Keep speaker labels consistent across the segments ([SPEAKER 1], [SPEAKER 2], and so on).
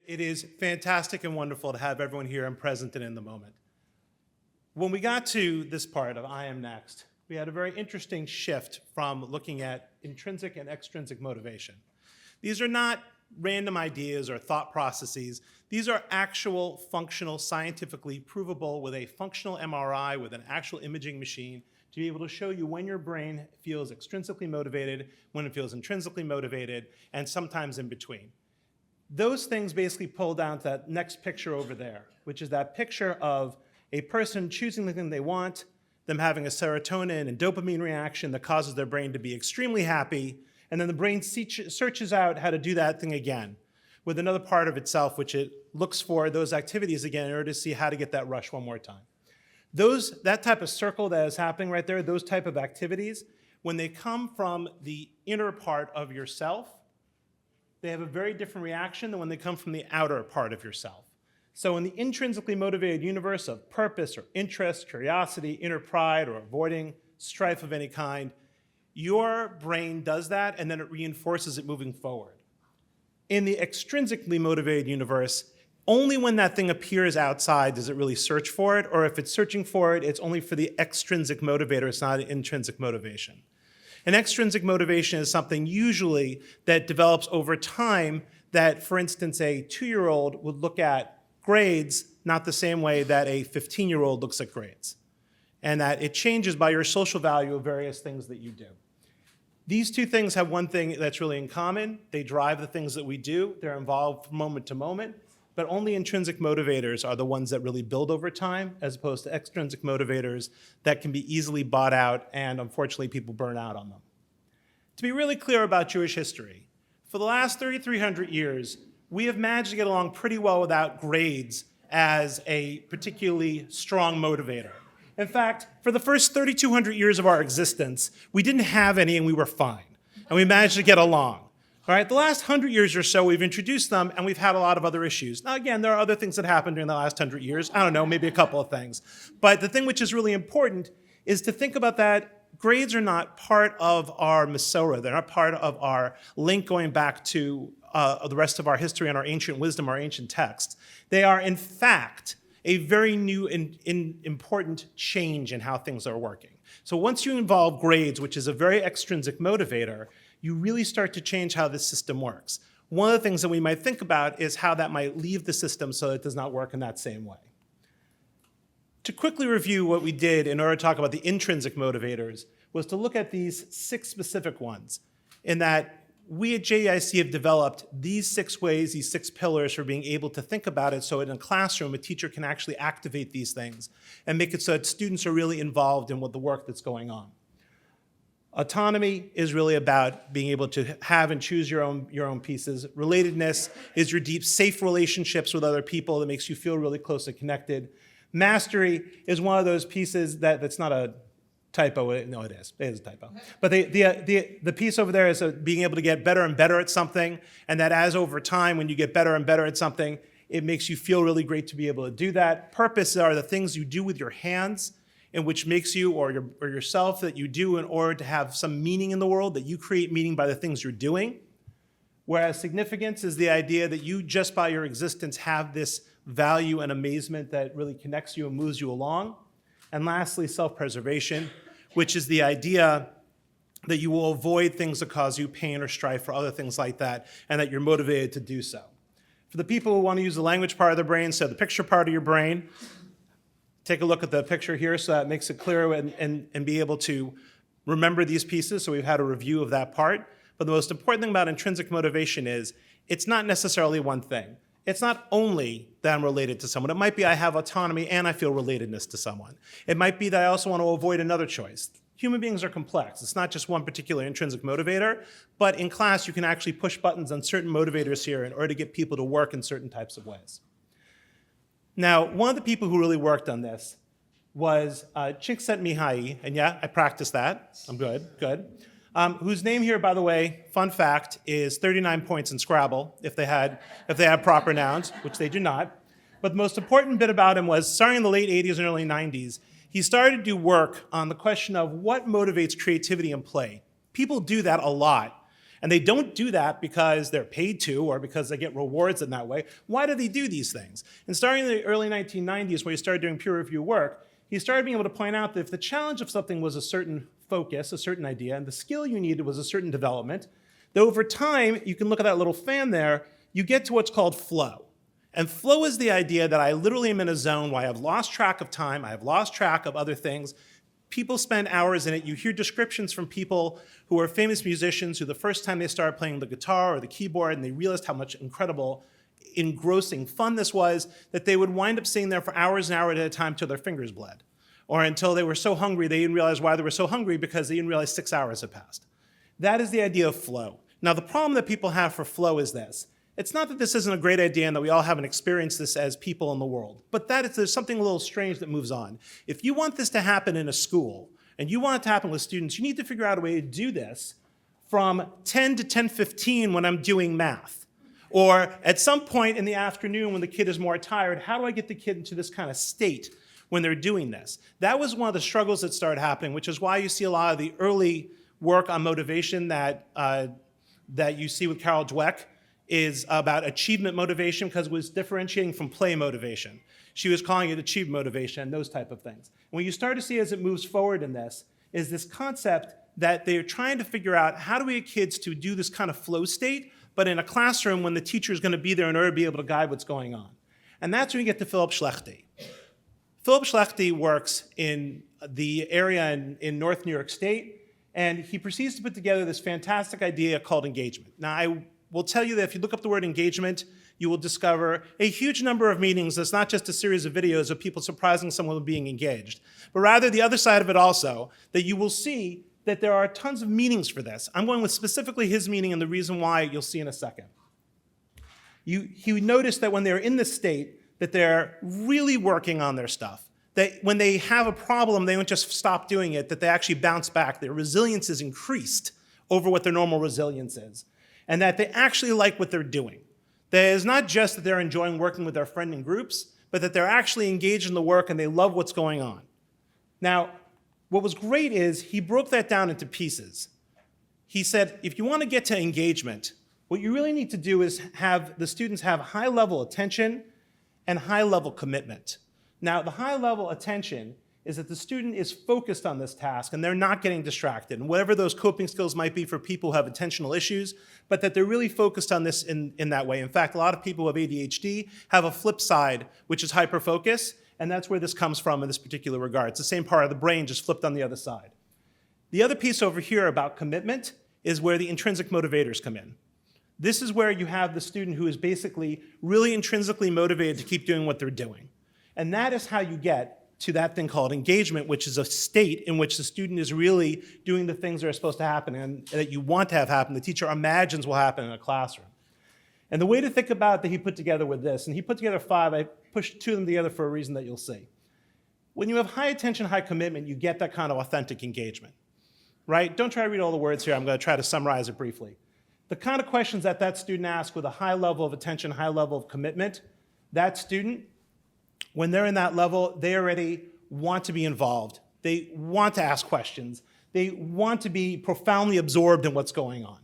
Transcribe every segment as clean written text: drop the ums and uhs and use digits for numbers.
[SPEAKER 1] It is fantastic and wonderful to have everyone here and present and in the moment. When we got to this part of I Am Next, we had a very interesting shift from looking at intrinsic and extrinsic motivation. These are not random ideas or thought processes. These are actual, functional, scientifically provable with a functional MRI, with an actual imaging machine, to be able to show you when your brain feels extrinsically motivated, when it feels intrinsically motivated, and sometimes in between. Those things basically pull down to that next picture over there, which is that picture of a person choosing the thing they want, them having a serotonin and dopamine reaction that causes their brain to be extremely happy, and then the brain searches out how to do that thing again with another part of itself, which it looks for those activities again in order to see how to get that rush one more time. That type of circle that is happening right there, those type of activities, when they come from the inner part of yourself, they have a very different reaction than when they come from the outer part of yourself. So in the intrinsically motivated universe of purpose or interest, curiosity, inner pride, or avoiding strife of any kind, your brain does that and then it reinforces it moving forward. In the extrinsically motivated universe, only when that thing appears outside does it really search for it, or if it's searching for it, it's only for the extrinsic motivator, it's not an intrinsic motivation. An extrinsic motivation is something usually that develops over time that, for instance, a 2-year-old would look at grades not the same way that a 15-year-old looks at grades, and that it changes by your social value of various things that you do. These two things have one thing that's really in common. They drive the things that we do. They're involved from moment to moment, but only intrinsic motivators are the ones that really build over time, as opposed to extrinsic motivators that can be easily bought out, and unfortunately people burn out on them. To be really clear about Jewish history, for the last 3,300 years, we have managed to get along pretty well without grades as a particularly strong motivator. In fact, for the first 3,200 years of our existence, we didn't have any and we were fine, and we managed to get along. All right, the last 100 years or so, we've introduced them, and we've had a lot of other issues. Now, again, there are other things that happened during the last 100 years. I don't know, maybe a couple of things. But the thing which is really important is to think about that grades are not part of our Masorah. They're not part of our link going back to the rest of our history and our ancient wisdom, our ancient texts. They are, in fact, a very new and important change in how things are working. So once you involve grades, which is a very extrinsic motivator, you really start to change how the system works. One of the things that we might think about is how that might leave the system so it does not work in that same way. To quickly review what we did in order to talk about the intrinsic motivators was to look at these 6 specific ones, in that we at JEIC have developed these 6 ways, these 6 pillars for being able to think about it so in a classroom a teacher can actually activate these things and make it so that students are really involved in what the work that's going on. Autonomy is really about being able to have and choose your own pieces. Relatedness is your deep, safe relationships with other people that makes you feel really close and connected. Mastery is one of those pieces that's not a typo. No, it is. It is a typo. But the piece over there is being able to get better and better at something, and that as over time, when you get better and better at something, it makes you feel really great to be able to do that. Purpose are the things you do with your hands, and which makes you, or yourself, that you do in order to have some meaning in the world, that you create meaning by the things you're doing. Whereas significance is the idea that you, just by your existence, have this value and amazement that really connects you and moves you along. And lastly, self-preservation, which is the idea that you will avoid things that cause you pain or strife or other things like that, and that you're motivated to do so. For the people who want to use the language part of the brain, so the picture part of your brain, take a look at the picture here so that makes it clear and be able to remember these pieces. So we've had a review of that part. But the most important thing about intrinsic motivation is it's not necessarily one thing. It's not only that I'm related to someone. It might be I have autonomy and I feel relatedness to someone. It might be that I also want to avoid another choice. Human beings are complex. It's not just one particular intrinsic motivator, but in class you can actually push buttons on certain motivators here in order to get people to work in certain types of ways. Now, one of the people who really worked on this was Csikszentmihalyi, and yeah, I practiced that. I'm good. Whose name here, by the way, fun fact, is 39 points in Scrabble, if they had proper nouns, which they do not. But the most important bit about him was, starting in the late 80s and early 90s, he started to do work on the question of what motivates creativity and play. People do that a lot. And they don't do that because they're paid to or because they get rewards in that way. Why do they do these things? And starting in the early 1990s, when he started doing peer review work, he started being able to point out that if the challenge of something was a certain focus, a certain idea, and the skill you needed was a certain development, that over time, you can look at that little fan there, you get to what's called flow. And flow is the idea that I literally am in a zone where I have lost track of time, I have lost track of other things. People spend hours in it. You hear descriptions from people who are famous musicians who the first time they started playing the guitar or the keyboard and they realized how much incredible, engrossing fun this was, that they would wind up sitting there for hours and hours at a time till their fingers bled. Or until they were so hungry, they didn't realize why they were so hungry because they didn't realize 6 hours had passed. That is the idea of flow. Now, the problem that people have for flow is this. It's not that this isn't a great idea and that we all haven't experienced this as people in the world, but there's something a little strange that moves on. If you want this to happen in a school and you want it to happen with students, you need to figure out a way to do this from 10 to 10:15 when I'm doing math. Or at some point in the afternoon when the kid is more tired, how do I get the kid into this kind of state when they're doing this? That was one of the struggles that started happening, which is why you see a lot of the early work on motivation that you see with Carol Dweck is about achievement motivation because it was differentiating from play motivation. She was calling it achieve motivation, those type of things. And what you start to see as it moves forward in this is this concept that they're trying to figure out how do we get kids to do this kind of flow state, but in a classroom when the teacher is going to be there in order to be able to guide what's going on. And that's when you get to Philip Schlechty. Philip Schlechty works in the area in North New York State, and he proceeds to put together this fantastic idea called engagement. Now, I will tell you that if you look up the word engagement, you will discover a huge number of meanings. That's not just a series of videos of people surprising someone with being engaged, but rather the other side of it also, that you will see that there are tons of meanings for this. I'm going with specifically his meaning and the reason why you'll see in a second. He noticed that when they're in this state, that they're really working on their stuff. That when they have a problem, they don't just stop doing it, that they actually bounce back. Their resilience is increased over what their normal resilience is. And that they actually like what they're doing. That it's not just that they're enjoying working with their friend in groups, but that they're actually engaged in the work and they love what's going on. Now, what was great is he broke that down into pieces. He said, if you want to get to engagement, what you really need to do is have the students have high-level attention and high-level commitment. Now, the high-level attention is that the student is focused on this task and they're not getting distracted, and whatever those coping skills might be for people who have attentional issues, but that they're really focused on this in that way. In fact, a lot of people who have ADHD have a flip side, which is hyperfocus, and that's where this comes from in this particular regard. It's the same part of the brain, just flipped on the other side. The other piece over here about commitment is where the intrinsic motivators come in. This is where you have the student who is basically really intrinsically motivated to keep doing what they're doing. And that is how you get to that thing called engagement, which is a state in which the student is really doing the things that are supposed to happen and that you want to have happen, the teacher imagines will happen in a classroom. And the way to think about it that he put together with this, and he put together 5, I pushed 2 of them together for a reason that you'll see. When you have high attention, high commitment, you get that kind of authentic engagement, right? Don't try to read all the words here, I'm going to try to summarize it briefly. The kind of questions that that student asks with a high level of attention, high level of commitment, that student, when they're in that level, they already want to be involved. They want to ask questions. They want to be profoundly absorbed in what's going on.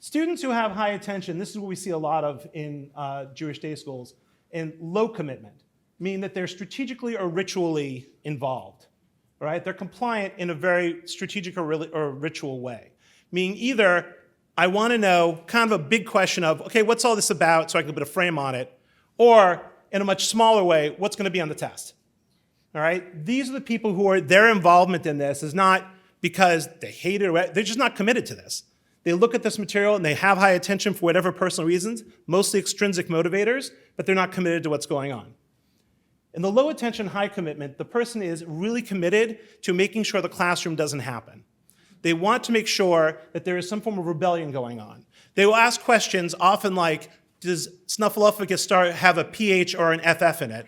[SPEAKER 1] Students who have high attention, this is what we see a lot of in Jewish day schools, and low commitment, meaning that they're strategically or ritually involved, right? They're compliant in a very strategic or ritual way, meaning either I want to know kind of a big question of, okay, what's all this about so I can put a frame on it, or in a much smaller way, what's going to be on the test? All right? These are the people who are, their involvement in this is not because they hate it, or they're just not committed to this. They look at this material and they have high attention for whatever personal reasons, mostly extrinsic motivators, but they're not committed to what's going on. In the low attention, high commitment, the person is really committed to making sure the classroom doesn't happen. They want to make sure that there is some form of rebellion going on. They will ask questions often like, does Snuffleupagus have a PH or an FF in it?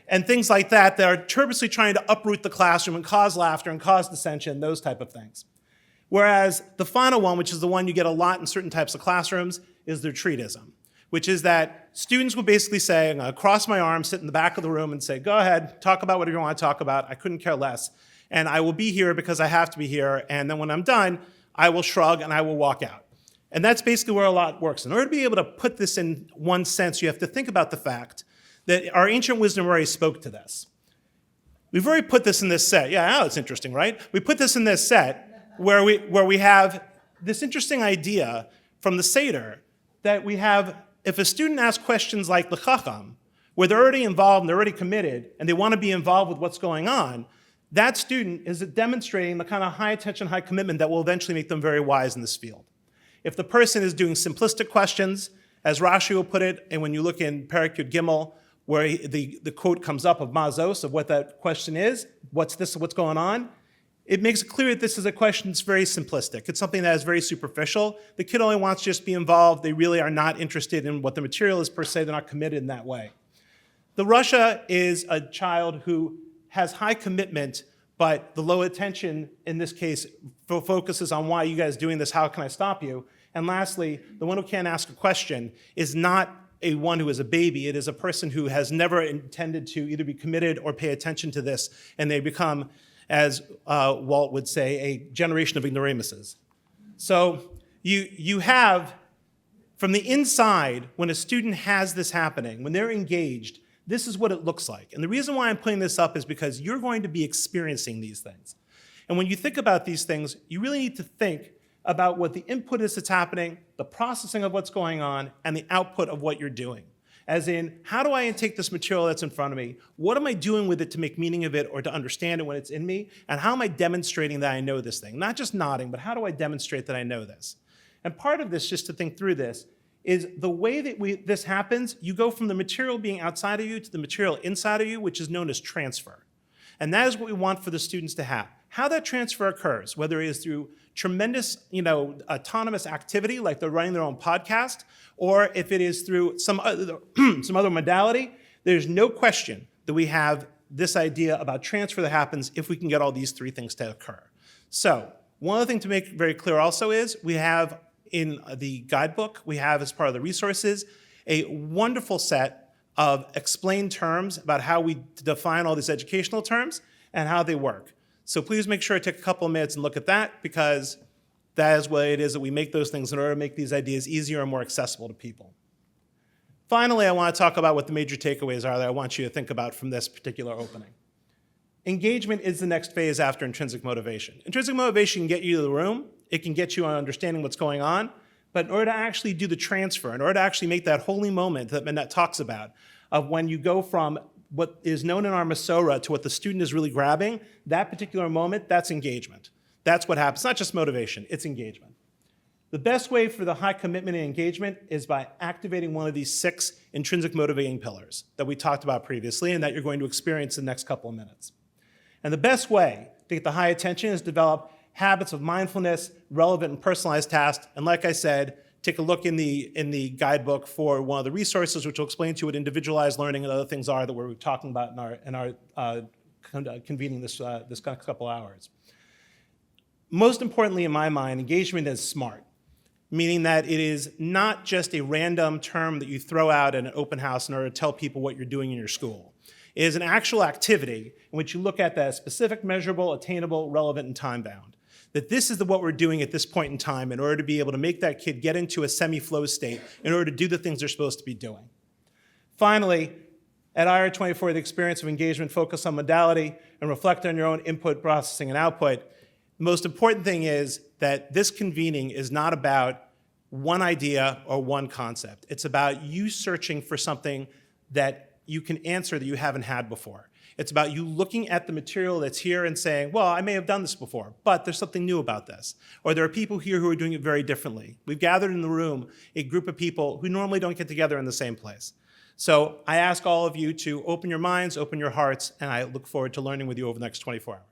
[SPEAKER 1] And things like that that are purposely trying to uproot the classroom and cause laughter and cause dissension, those type of things. Whereas the final one, which is the one you get a lot in certain types of classrooms, is the retreatism, which is that students will basically say, I'm going to cross my arms, sit in the back of the room and say, go ahead, talk about whatever you want to talk about. I couldn't care less. And I will be here because I have to be here. And then when I'm done, I will shrug and I will walk out. And that's basically where a lot works. In order to be able to put this in one sense, you have to think about the fact that our ancient wisdom already spoke to this. We've already put this in this set. Yeah, now it's interesting, right? We put this in this set where we have this interesting idea from the Seder that we have, if a student asks questions like the Chacham, where they're already involved and they're already committed and they want to be involved with what's going on, that student is demonstrating the kind of high attention, high commitment that will eventually make them very wise in this field. If the person is doing simplistic questions, as Rashi will put it, and when you look in Perek Yud Gimel, where the quote comes up of Mazos, of what that question is, what's this, what's going on, it makes it clear that this is a question that's very simplistic. It's something that is very superficial. The kid only wants to just be involved. They really are not interested in what the material is per se. They're not committed in that way. The Russia is a child who has high commitment, but the low attention, in this case, focuses on why are you guys doing this, how can I stop you? And lastly, the one who can't ask a question is not a one who is a baby. It is a person who has never intended to either be committed or pay attention to this, and they become, as Walt would say, a generation of ignoramuses. So you have, from the inside, when a student has this happening, when they're engaged, this is what it looks like. And the reason why I'm putting this up is because you're going to be experiencing these things. And when you think about these things, you really need to think about what the input is that's happening, the processing of what's going on, and the output of what you're doing. As in, how do I intake this material that's in front of me? What am I doing with it to make meaning of it or to understand it when it's in me? And how am I demonstrating that I know this thing? Not just nodding, but how do I demonstrate that I know this? And part of this, just to think through this, is the way that this happens, you go from the material being outside of you to the material inside of you, which is known as transfer. And that is what we want for the students to have. How that transfer occurs, whether it is through tremendous, autonomous activity, like they're running their own podcast, or if it is through some other modality, there's no question that we have this idea about transfer that happens if we can get all these three things to occur. So one other thing to make very clear also is we have in the guidebook, we have as part of the resources, a wonderful set of explained terms about how we define all these educational terms and how they work. So please make sure to take a couple of minutes and look at that, because that is what it is that we make those things in order to make these ideas easier and more accessible to people. Finally, I want to talk about what the major takeaways are that I want you to think about from this particular opening. Engagement is the next phase after intrinsic motivation. Intrinsic motivation can get you to the room. It can get you on understanding what's going on. But in order to actually do the transfer, in order to actually make that holy moment that Manette talks about, of when you go from what is known in our Masorah to what the student is really grabbing, that particular moment, that's engagement. That's what happens. It's not just motivation, it's engagement. The best way for the high commitment and engagement is by activating one of these 6 intrinsic motivating pillars that we talked about previously and that you're going to experience in the next couple of minutes. And the best way to get the high attention is develop habits of mindfulness, relevant and personalized tasks. And like I said, take a look in the guidebook for one of the resources, which will explain to you what individualized learning and other things are that we're talking about in our convening this couple hours. Most importantly, in my mind, engagement is smart, meaning that it is not just a random term that you throw out in an open house in order to tell people what you're doing in your school. It is an actual activity in which you look at that as specific, measurable, attainable, relevant, and time-bound. That this is what we're doing at this point in time in order to be able to make that kid get into a semi-flow state in order to do the things they're supposed to be doing. Finally, at IR24, the experience of engagement focus on modality and reflect on your own input, processing, and output. The most important thing is that this convening is not about one idea or one concept. It's about you searching for something that you can answer that you haven't had before. It's about you looking at the material that's here and saying, well, I may have done this before, but there's something new about this. Or there are people here who are doing it very differently. We've gathered in the room a group of people who normally don't get together in the same place. So I ask all of you to open your minds, open your hearts, and I look forward to learning with you over the next 24 hours.